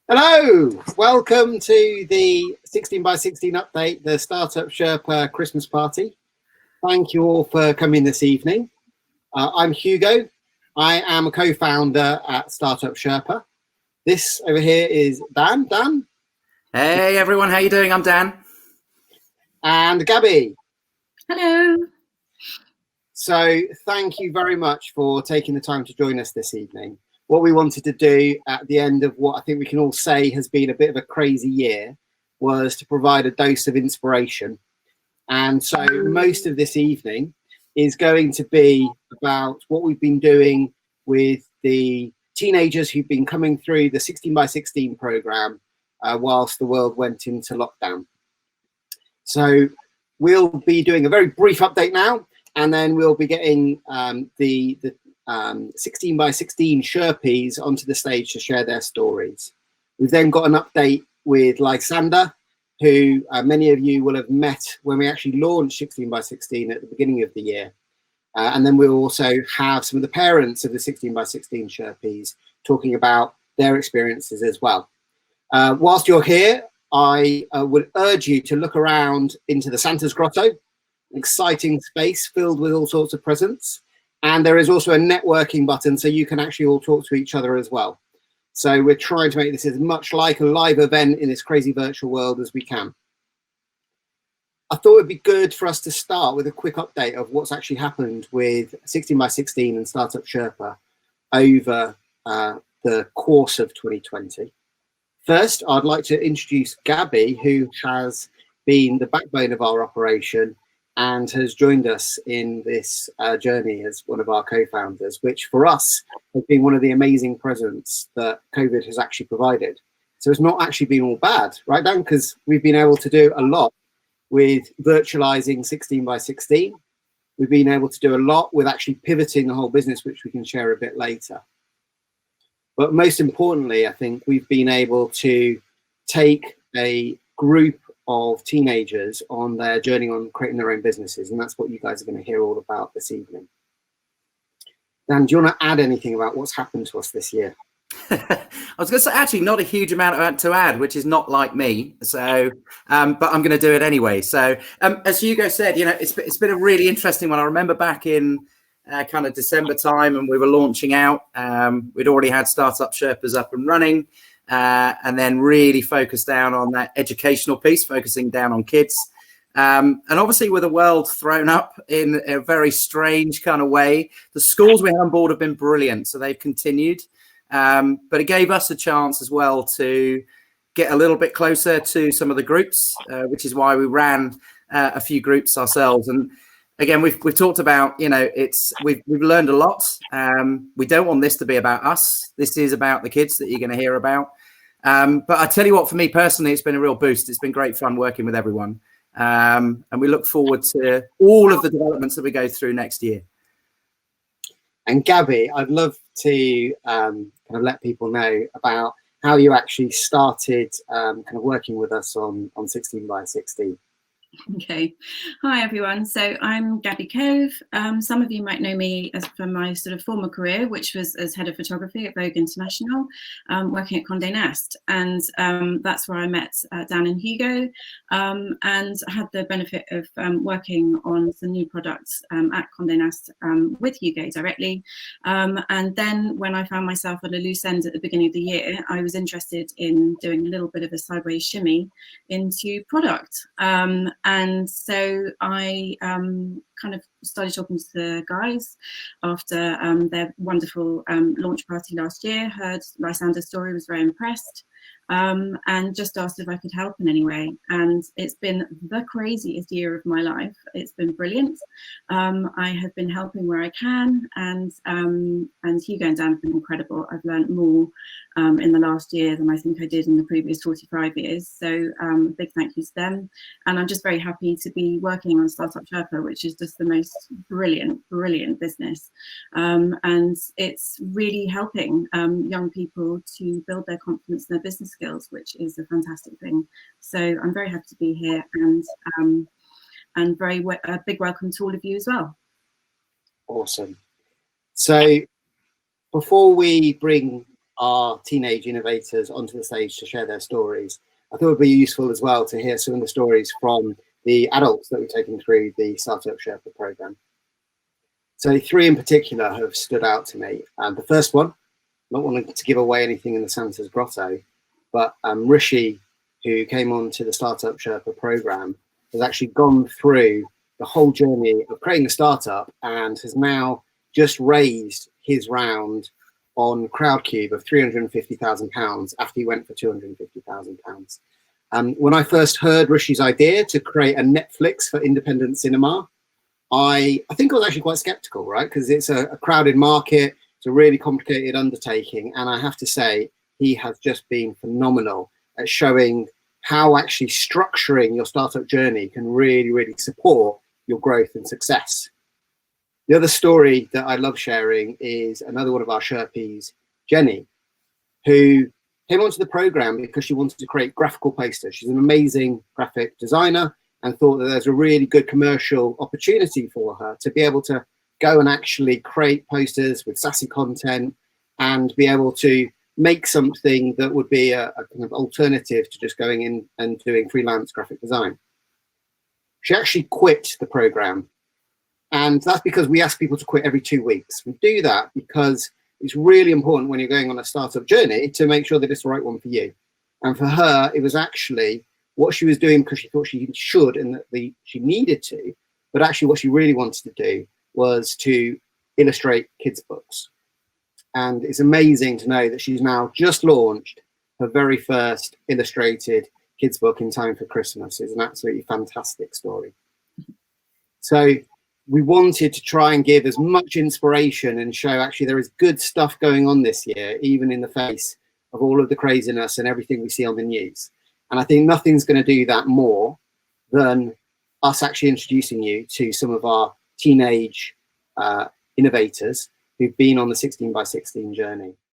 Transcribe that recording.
Hello, welcome to the 16 by 16 update, the Startup Sherpa Christmas party. Thank you all for coming this evening. I'm Hugo. I am a co-founder at Startup Sherpa. This over here is Dan. Dan. Hey everyone, how you doing? I'm Dan. And Gabby. Hello. So thank you very much for taking the time to join us this evening. What we wanted to do at the end of what I think we can all say has been a bit of a crazy year was to provide a dose of inspiration. And so most of this evening is going to be about what we've been doing with the teenagers who've been coming through the 16 by 16 program whilst the world went into lockdown. So we'll be doing a very brief update now, and then we'll be getting the 16 by 16 Sherpies onto the stage to share their stories. We've then got an update with Lysander, who many of you will have met when we actually launched 16 by 16 at the beginning of the year. And then we'll also have some of the parents of the 16 by 16 Sherpies talking about their experiences as well. Whilst you're here, I would urge you to look around into the Santa's Grotto, an exciting space filled with all sorts of presents. And there is also a networking button, so you can actually all talk to each other as well. So we're trying to make this as much like a live event in this crazy virtual world as we can. I thought it'd be good for us to start with a quick update of what's actually happened with 16 by 16 and Startup Sherpa over the course of 2020. First, I'd like to introduce Gabby, who has been the backbone of our operation and has joined us in this journey as one of our co-founders, which for us has been one of the amazing presents that COVID has actually provided. So it's not actually been all bad, right, Dan? Because we've been able to do a lot with virtualizing 16 by 16. We've been able to do a lot with actually pivoting the whole business, which we can share a bit later. But most importantly, I think we've been able to take a group of teenagers on their journey on creating their own businesses, and that's what you guys are going to hear all about this evening. Dan, do you want to add anything about what's happened to us this year? I was going to say, actually, not a huge amount to add, which is not like me. So, but I'm going to do it anyway. So, as Hugo said, you know, it's been a really interesting one. I remember back in kind of December time, and we were launching out. We'd already had Startup Sherpas up and running. And then really focus down on that educational piece, focusing down on kids. And obviously with the world thrown up in a very strange kind of way, the schools we had on board have been brilliant. So they've continued. But it gave us a chance as well to get a little bit closer to some of the groups, which is why we ran a few groups ourselves. And again, we've talked about, you know, we've learned a lot. We don't want this to be about us. This is about the kids that you're going to hear about. But I tell you what, for me personally, it's been a real boost. It's been great fun working with everyone. And we look forward to all of the developments that we go through next year. And Gabby, I'd love to kind of let people know about how you actually started kind of working with us on 16 by 16. Okay. Hi, everyone. So I'm Gaby Cove. Some of you might know me from my sort of former career, which was as head of photography at Vogue International, working at Condé Nast. And that's where I met Dan and Hugo, and I had the benefit of working on some new products at Condé Nast with Hugo directly. And then when I found myself at a loose end at the beginning of the year, I was interested in doing a little bit of a sideways shimmy into product. And so I kind of started talking to the guys after their wonderful launch party last year, heard Lysander's story, was very impressed. And just asked if I could help in any way. And it's been the craziest year of my life. It's been brilliant. I have been helping where I can, and Hugo and Dan have been incredible. I've learned more in the last year than I think I did in the previous 45 years. So big thank you to them. And I'm just very happy to be working on Startup Sherpa, which is just the most brilliant business. And it's really helping young people to build their confidence in their business skills, which is a fantastic thing. So I'm very happy to be here, and a big welcome to all of you as well. Awesome. So before we bring our teenage innovators onto the stage to share their stories. I thought it would be useful as well to hear some of the stories from the adults that we've taken through the Startup Sherpa program. So 3 in particular have stood out to me. The first one, not wanting to give away anything in the Santa's Grotto, but Rishi, who came on to the Startup Sherpa program, has actually gone through the whole journey of creating a startup and has now just raised his round on Crowdcube of £350,000 after he went for £250,000. When I first heard Rishi's idea to create a Netflix for independent cinema, I think I was actually quite skeptical, right? Because it's a crowded market, it's a really complicated undertaking. And I have to say, he has just been phenomenal at showing how actually structuring your startup journey can really, really support your growth and success. The other story that I love sharing is another one of our Sherpies, Jenny, who came onto the program because she wanted to create graphical posters. She's an amazing graphic designer and thought that there's a really good commercial opportunity for her to be able to go and actually create posters with sassy content and be able to make something that would be a kind of alternative to just going in and doing freelance graphic design. She actually quit the program. And that's because we ask people to quit every 2 weeks. We do that because it's really important when you're going on a startup journey to make sure that it's the right one for you. And for her, it was actually what she was doing because she thought she should and that she needed to, but actually what she really wanted to do was to illustrate kids' books. And it's amazing to know that she's now just launched her very first illustrated kids' book in time for Christmas. It's an absolutely fantastic story. So we wanted to try and give as much inspiration and show actually there is good stuff going on this year, even in the face of all of the craziness and everything we see on the news. And I think nothing's going to do that more than us actually introducing you to some of our teenage innovators who've been on the 16 by 16 journey.